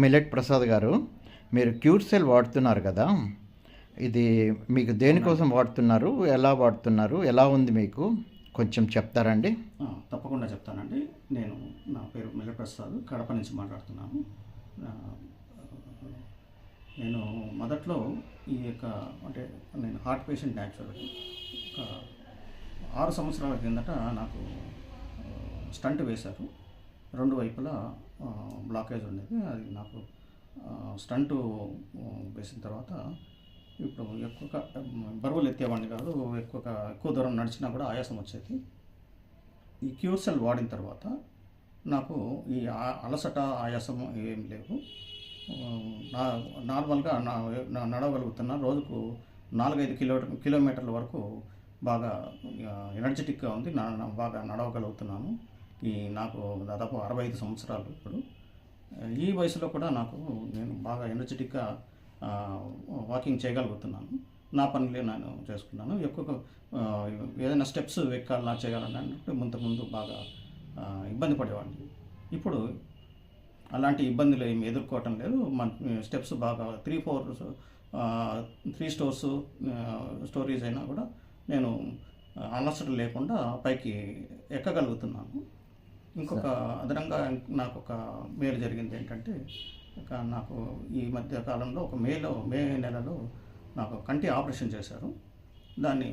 Millet Prasad గారు, మీరు cure cell వాడుతున్నారు కదా, ఇది మీకు దేనికోసం వాడుతున్నారు, ఎలా వాడుతున్నారు, ఎలా ఉంది మీకు కొంచెం చెప్తారండి? తప్పకుండా చెప్తానండి. నా పేరు మిల్లెట్ ప్రసాద్, కడప నుంచి మాట్లాడుతున్నాను. నేను మొదట్లో ఈ యొక్క నేను హార్ట్ పేషెంట్ యాక్చువల్గా. ఒక 6 సంవత్సరాల కిందట నాకు స్టంట్ వేశారు. 2 వైపులా బ్లాకేజ్ ఉండేది. అది నాకు స్టంటు వేసిన తర్వాత ఇప్పుడు ఎక్కువగా బరువులు ఎత్తేవాడిని కాదు. ఎక్కువ దూరం నడిచినా కూడా ఆయాసం వచ్చేది. ఈ క్యూర్ సెల్ వాడిన తర్వాత నాకు ఈ అలసట, ఆయాసం ఏం లేవు. నార్మల్గా నడవగలుగుతున్నా. రోజుకు 4-5 కిలోమీటర్ల వరకు బాగా ఎనర్జెటిక్గా ఉంది. బాగా నడవగలుగుతున్నాను. నాకు దాదాపు 65 సంవత్సరాలు ఇప్పుడు. ఈ వయసులో కూడా నేను బాగా ఎనర్జెటిక్గా వాకింగ్ చేయగలుగుతున్నాను. నా పనులే నేను చేసుకున్నాను. ఎక్కువగా ఏదైనా స్టెప్స్ ఎక్కాలన్నా చేయాలన్నా అంటే ముందు బాగా ఇబ్బంది పడేవాడిని. ఇప్పుడు అలాంటి ఇబ్బందులు ఏమి ఎదుర్కోవటం లేదు. స్టెప్స్ బాగా 3 స్టోరీస్ అయినా కూడా నేను అలసట లేకుండా పైకి ఎక్కగలుగుతున్నాను. ఇంకొక అదనంగా నాకు ఒక మేలు జరిగింది ఏంటంటే, నాకు ఈ మధ్య కాలంలో మే నెలలో నాకు కంటి ఆపరేషన్ చేశారు. దాన్ని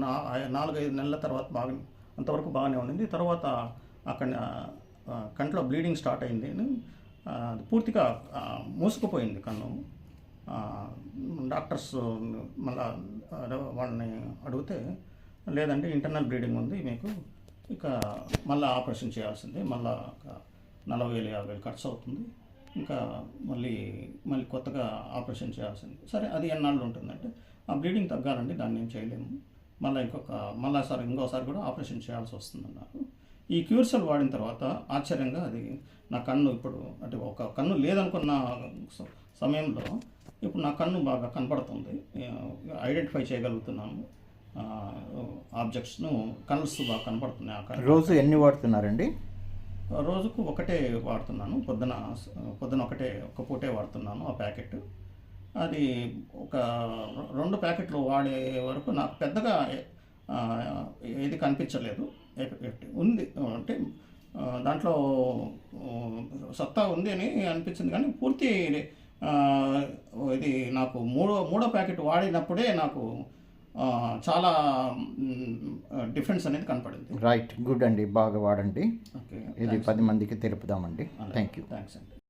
4-5 నెలల తర్వాత అంతవరకు బాగానే ఉండింది. తర్వాత అక్కడ కంట్లో బ్లీడింగ్ స్టార్ట్ అయింది. పూర్తిగా మూసుకుపోయింది కన్ను. డాక్టర్స్ మళ్ళా వాళ్ళని అడిగితే, లేదంటే ఇంటర్నల్ బ్లీడింగ్ ఉంది మీకు, ఇక మళ్ళీ ఆపరేషన్ చేయాల్సిందే, మళ్ళీ 40,000-50,000 ఖర్చు అవుతుంది, ఇంకా మళ్ళీ కొత్తగా ఆపరేషన్ చేయాల్సింది. సరే, అది ఎన్నాళ్ళు ఉంటుందంటే, ఆ బ్లీడింగ్ తగ్గాలండి, దాన్ని ఏం చేయలేము, ఇంకోసారి కూడా ఆపరేషన్ చేయాల్సి వస్తుందన్నారు. ఈ క్యూర్ సెల్ వాడిన తర్వాత ఆశ్చర్యంగా అది నా కన్ను ఇప్పుడు ఒక కన్ను లేదనుకున్న సమయంలో ఇప్పుడు నా కన్ను బాగా కనపడుతుంది. ఐడెంటిఫై చేయగలుగుతున్నాను ఆబ్జెక్ట్స్ను. కలర్స్ బాగా కనపడుతున్నాయి. రోజు ఎన్ని వాడుతున్నారండి? రోజుకు ఒకటే వాడుతున్నాను. పొద్దున ఒక పూటే వాడుతున్నాను ఆ ప్యాకెట్. అది ఒక 2 ప్యాకెట్లు వాడే వరకు నాకు పెద్దగా ఏది కనిపించలేదు. ఉంది అంటే దాంట్లో సత్తా ఉంది అని అనిపించింది, కానీ పూర్తి ఇది నాకు మూడో ప్యాకెట్ వాడినప్పుడే నాకు చాలా డిఫరెన్స్ అనేది కనపడింది. రైట్, గుడ్ అండి, బాగా వాడండి. ఇది 10 మందికి తెలుపుదామండి. Thank you. థ్యాంక్స్ అండి.